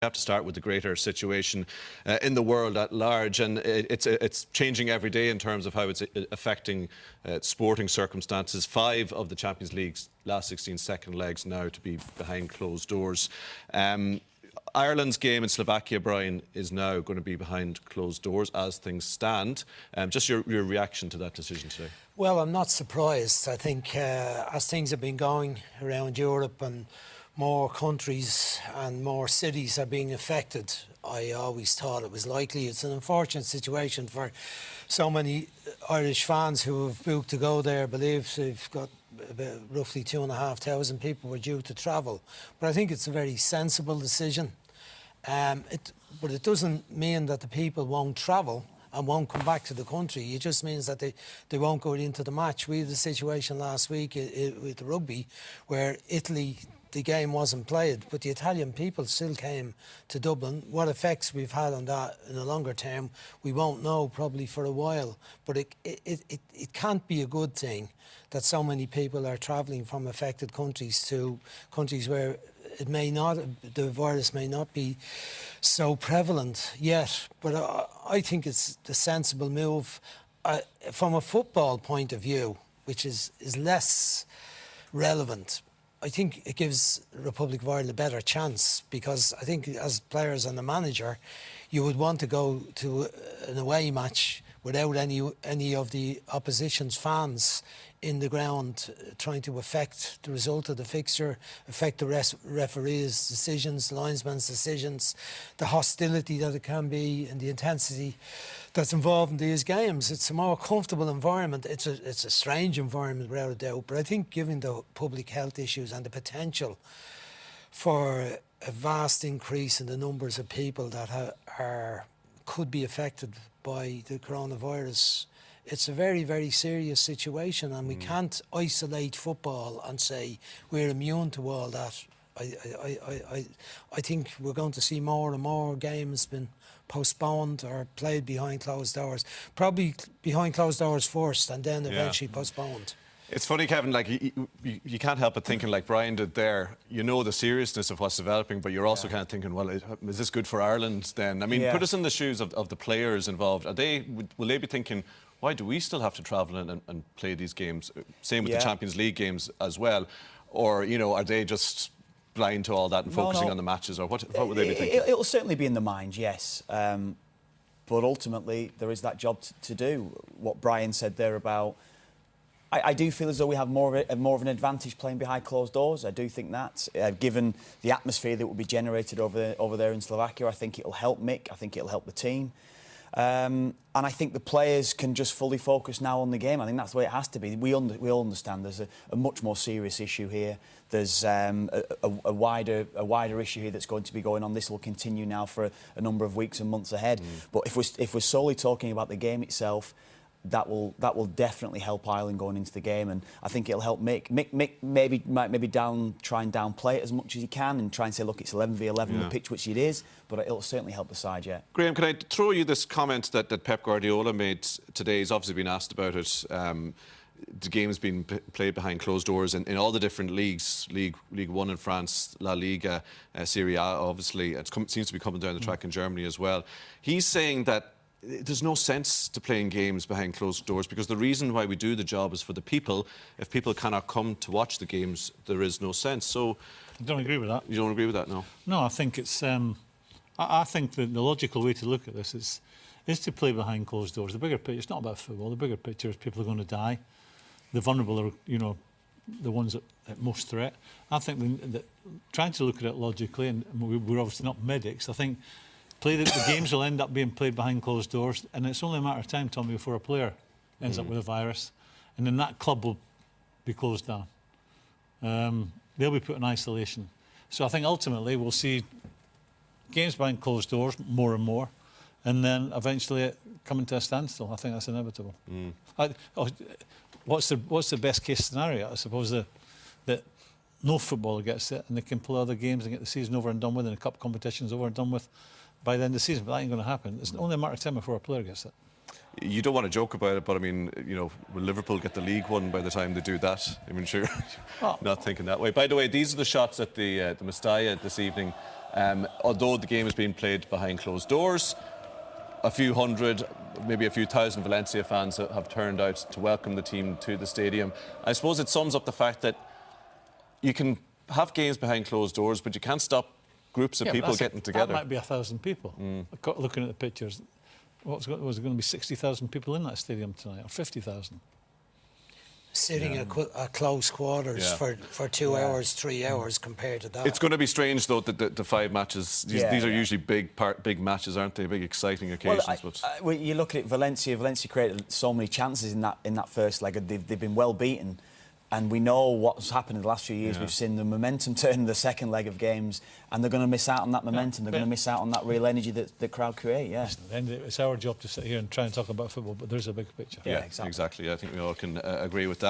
have to start with the greater situation in the world at large, and it's changing every day in terms of how it's affecting sporting circumstances. 5 of the Champions League's last 16 second legs now to be behind closed doors. Ireland's game in Slovakia, Brian, is now going to be behind closed doors as things stand. Just your reaction to that decision today? Well, I'm not surprised. I think as things have been going around Europe and more countries and more cities are being affected, I always thought it was likely. It's an unfortunate situation for so many Irish fans who have booked to go there. I believe they've got about roughly 2,500 people were due to travel. But I think it's a very sensible decision. But it doesn't mean that the people won't travel and won't come back to the country. It just means that they won't go into the match. We had a situation last week with the rugby where Italy, the game wasn't played, but the Italian people still came to Dublin. What effects we've had on that in the longer term, we won't know probably for a while. But it can't be a good thing that so many people are travelling from affected countries to countries where it may not, the virus may not be so prevalent yet. But I think it's the sensible move. From a football point of view, which is less relevant, I think it gives the Republic of Ireland a better chance, because I think as players and the manager, you would want to go to an away match without any of the opposition's fans in the ground trying to affect the result of the fixture, affect the referees' decisions, linesmen's decisions, the hostility that it can be and the intensity that's involved in these games. It's a more comfortable environment. It's a strange environment, without a doubt, but I think given the public health issues and the potential for a vast increase in the numbers of people that could be affected by the coronavirus, it's a very, very serious situation, and we can't isolate football and say we're immune to all that. I think we're going to see more and more games been postponed or played behind closed doors. Probably behind closed doors first and then eventually postponed. It's funny, Kevin, like you can't help but thinking, like Brian did there, you know the seriousness of what's developing, but you're also kind of thinking, well, is this good for Ireland then? I mean, put us in the shoes of the players involved. Will they be thinking, why do we still have to travel and play these games? Same with the Champions League games as well. Or, you know, are they just blind to all that and focusing on the matches? Or what would they be thinking? It'll certainly be in the mind, yes. But ultimately, there is that job to do. What Brian said there about... I do feel as though we have more of an advantage playing behind closed doors. I do think that, given the atmosphere that will be generated over there in Slovakia, I think it'll help Mick. I think it'll help the team. And I think the players can just fully focus now on the game. I think that's the way it has to be. We all understand there's a much more serious issue here. There's a wider issue here that's going to be going on. This will continue now for a number of weeks and months ahead. But if we're solely talking about the game itself, that will definitely help Ireland going into the game, and I think it'll help Mick. Mick maybe try and downplay it as much as he can and try and say, look, it's 11v11 on the pitch, which it is, but it'll certainly help the side, Graeme, can I throw you this comment that Pep Guardiola made today? He's obviously been asked about it. The game's been played behind closed doors in all the different leagues, Ligue 1 in France, La Liga, Serie A, obviously. It seems to be coming down the track in Germany as well. He's saying that there's no sense to playing games behind closed doors, because the reason why we do the job is for the people. If people cannot come to watch the games, there is no sense. So, I don't agree with that. You don't agree with that, no? No, I think it's. I think that the logical way to look at this is to play behind closed doors. The bigger picture, it's not about football. The bigger picture is people are going to die. The vulnerable are, you know, the ones at most threat. I think that trying to look at it logically, and we're obviously not medics. I think. The games will end up being played behind closed doors, and it's only a matter of time, Tommy, before a player ends up with a virus, and then that club will be closed down. They'll be put in isolation. So I think ultimately we'll see games behind closed doors more and more, and then eventually it coming to a standstill. I think that's inevitable. What's the best case scenario? I suppose that no footballer gets it, and they can play other games and get the season over and done with, and the cup competition's over and done with by the end of the season, but that ain't going to happen. It's only a matter of time before a player gets it. You don't want to joke about it, but I mean, will Liverpool get the League won by the time they do that? I mean, sure, not thinking that way. By the way, these are the shots at the Mestalla this evening. Although the game is being played behind closed doors, a few hundred, maybe a few thousand Valencia fans have turned out to welcome the team to the stadium. I suppose it sums up the fact that you can have games behind closed doors, but you can't stop groups of people getting together. That might be 1,000 people. Looking at the pictures, was it going to be 60,000 people in that stadium tonight, or 50,000? Sitting at close quarters for 2 hours, 3 hours compared to that. It's going to be strange, though, that the 5 matches, these are usually big matches, aren't they? Big, exciting occasions. Well, you look at it, Valencia created so many chances in that first leg. They've been well beaten. And we know what's happened in the last few years. Yeah. We've seen the momentum turn in the second leg of games, and they're going to miss out on that momentum. They're going to miss out on that real energy that the crowd create. Yeah. It's our job to sit here and try and talk about football, but there's a big picture. Yeah, exactly. I think we all can agree with that.